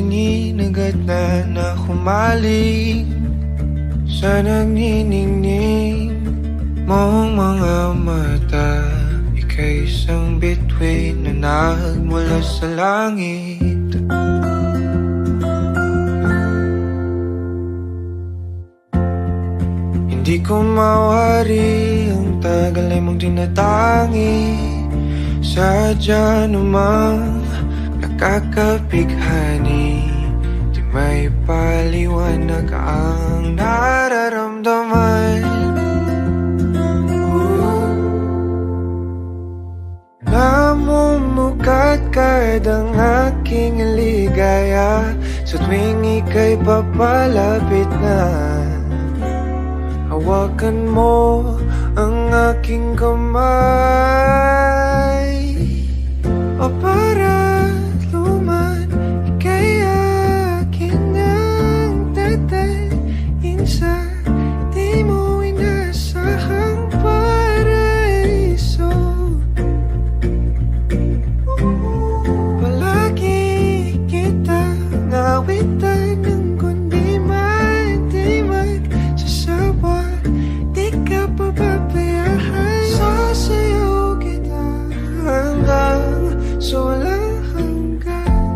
tingin agad na humaling sa nagniningning mong mga mata. Ika'y isang bituin na nagmula sa langit. Hindi ko mawari ang tagal ay mong tinatangi. Sadya namang nakakapighani, di may paliwanag ang nararamdaman. Namumukat kadang aking ligaya sa tuwing ika'y papalapit na. Hawakan mo ang aking kamay, o para luman ika'y akin ang tatalin sa di mo inasahang paraiso. Palagi kita nawitan ng kundi man di magsasawa. Di ka pababayaan, sasayaw kita hanggang sa walang hanggan.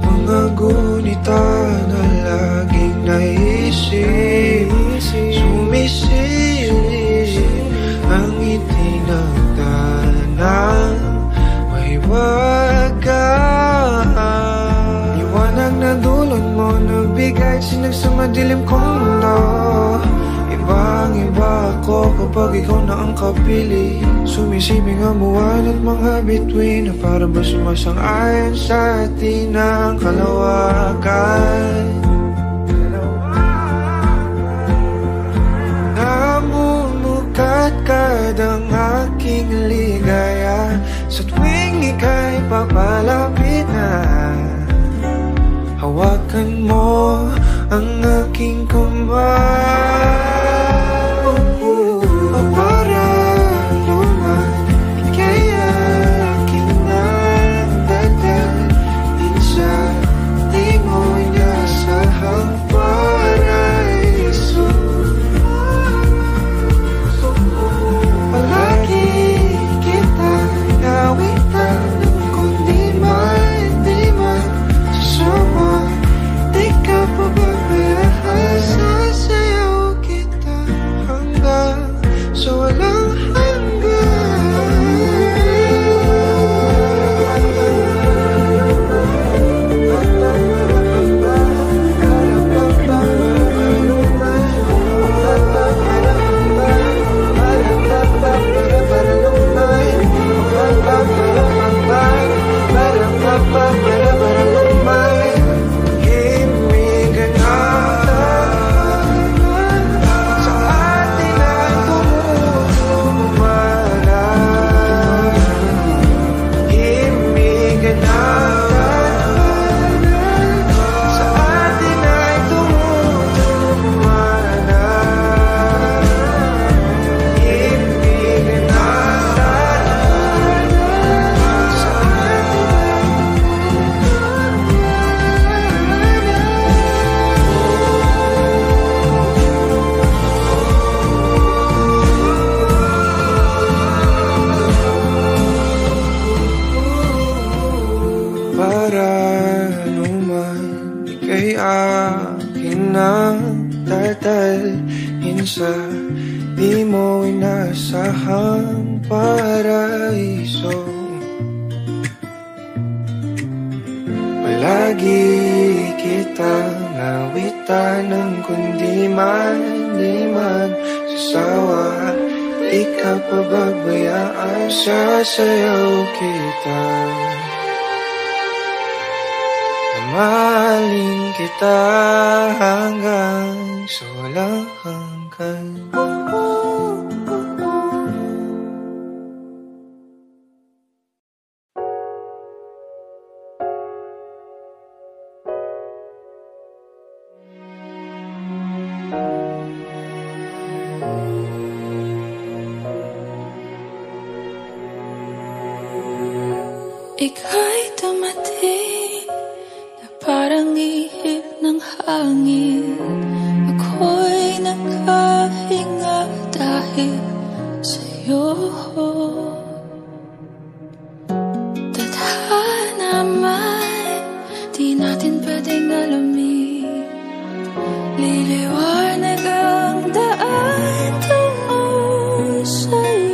Mga gunita na laging naisip, sumisilip ang itinagdanang mahiwagaan. Liwanag na dulot mo nagbigay sinag sa madilim kong mundo. Ibang-iba ako kapag ikaw na ang kapili. Sumisibing ang buwan at mga bituin na para ba sumasang-ayon sa atin ang kalawakan. Namumukat kadang aking ligaya sa tuwing ika'y papalapit na. Hawakan mo ang aking kamay, o para luman ika'y akin ang tatalin sa di mo inasahang paraiso. Palagi kita nawitan ng kundi man di magsasawa. Di ka pababayaan, sasayaw kita hanggang sa walang sa di mo inasahang paraiso. Palagi kita nawitan ng kundi man di magsasawa. Di ka pababayaan, sasayaw kita. Mahalin kita hanggang sa walang hanggan. Ika'y dumating na parang ihip ng hangin. Ako'y nakahinga dahil sa'yo. Tadhana man, di natin pwedeng alamin. Liliwanag ang daan tungo sa'yo.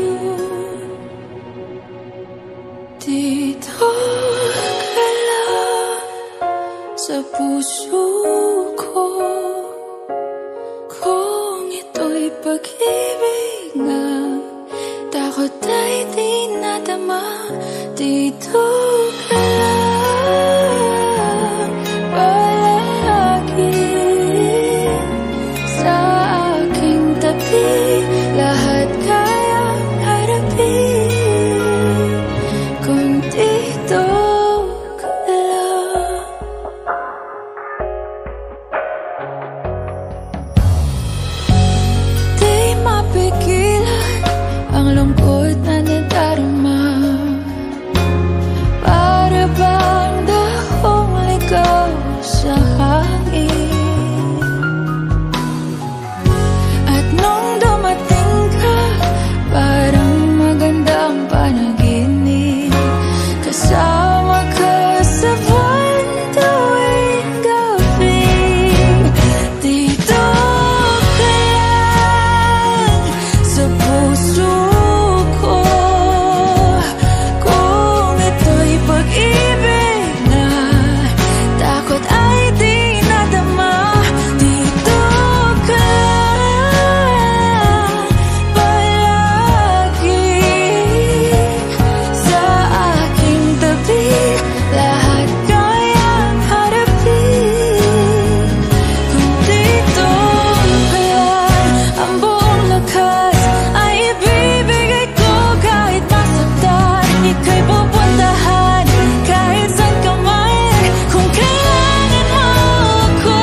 Dito ka lang sa puso ko. Kung ito'y pag-ibig na takot ay di nadama. Dito ka lang palagi sa aking tabi. Lahat kayang harapin kung dito ka lang. Di mapigilan ang lungkot na nadarama. Para bang dahong ligaw sa hangin. At nung dumating ka, parang magandang panaginip. Kasama ka sa buwan tuwing gabi. Dito ka lang sa puso ko. Kung ito'y pag-ibig na takot ay di nadama. Dito ka lang palagi sa aking tabi. Lahat kayang harapin kung dito ka lang. Ang buong lakas ay ibibigay ko kahit masaktan. Ika'y pupuntahan kahit saan ka man. Kung kailangan mo ako,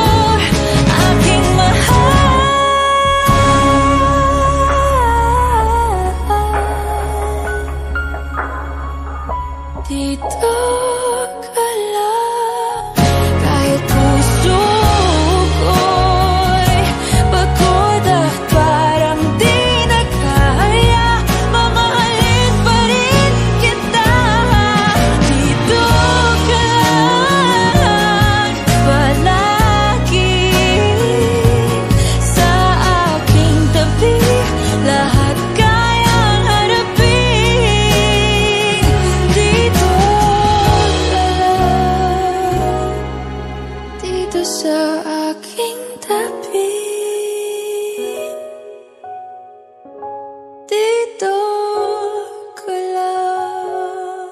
aking mahal. Dito ka lang kahit puso ko'y pagod at parang di na kaya. Mamahalin pa rin kita. Dito ka lang palagi sa aking tabi. Lahat kayang harapin. Dito ka lang, dito sa aking tabi. Dito ka lang.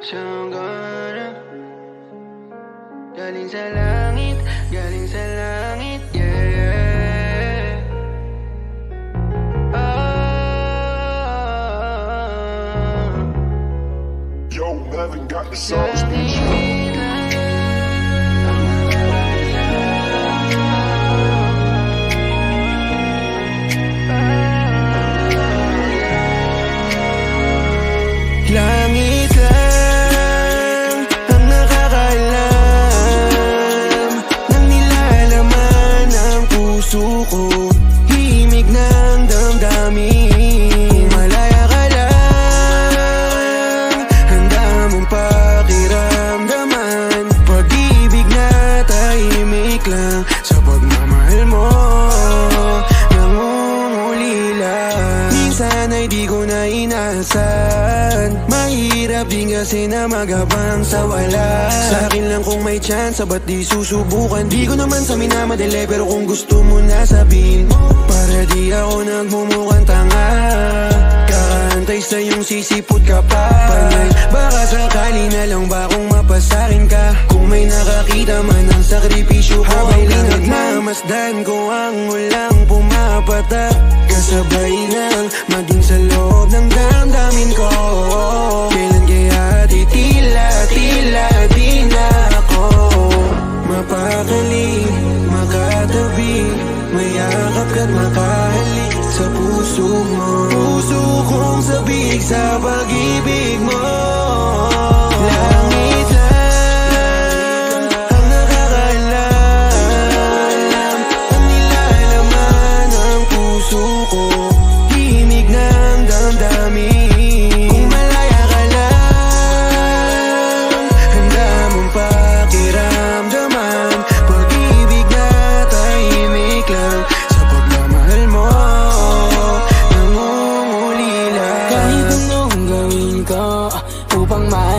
Siyang gana galing sa langit, yeah. Yo, Melvin got the sauce, bitch. Langit lang ang nakakaalam ng nilalaman ng puso ko. Himig ng damdamin. Malaya ka lang, handa mong pakiramdaman. Pag-ibig na tahimik lang sa pagmamahal mo. Nangungulila, minsan ay di ko na inaasahan. Mahirap din kasi na magabang sa wala. Sa akin lang kung may chance, ba't di susubukan? Di ko naman sa minamadali, pero kung gusto mo na sabihin, para di ako nagmumukhang tanga. Kakahantay sa iyong sisipot ka pa. Panay, baka sakali na lang ba kung mapasakin ka? Kung may nakakita man ang sakripisyo ko, habang pinagmamasdan ko ang ulang pumapatak. Kasabay lang maging sa loob ng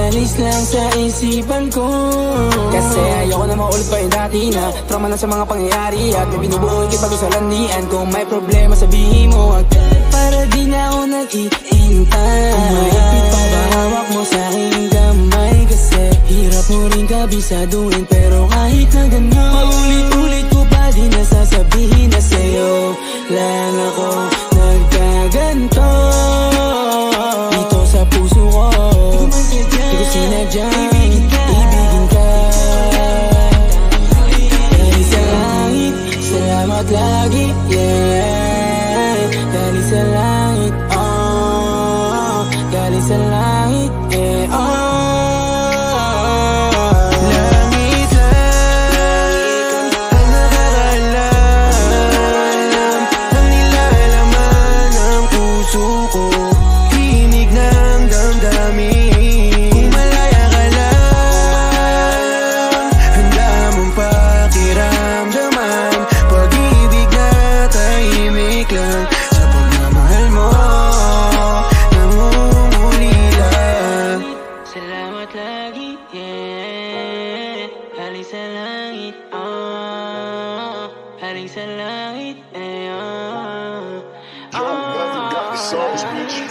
Umalis lang sa isipan ko, kasi ayoko na maulit pa yung dati na trauma lang sa mga pangyayari. At may binubuo kita sa landian. Kung may problema sabihin mo agad, para di na ako nag-iintay. Kung maipit pa ba hawak mo sa aking gamay, kasi hirap mo rin kabisaduhin. Pero kahit na gano'n, paulit-ulit ko pa di nasasabihin na sa'yo lang ako nagkaganto. Dito sa puso ko, di ko sinadyang ibigin ka. Dahil sa langit, salamat lagi, yeah. Dahil sa langit, oh. Dahil sa langit, yeah, oh. Yo, never got the sauce, bitch.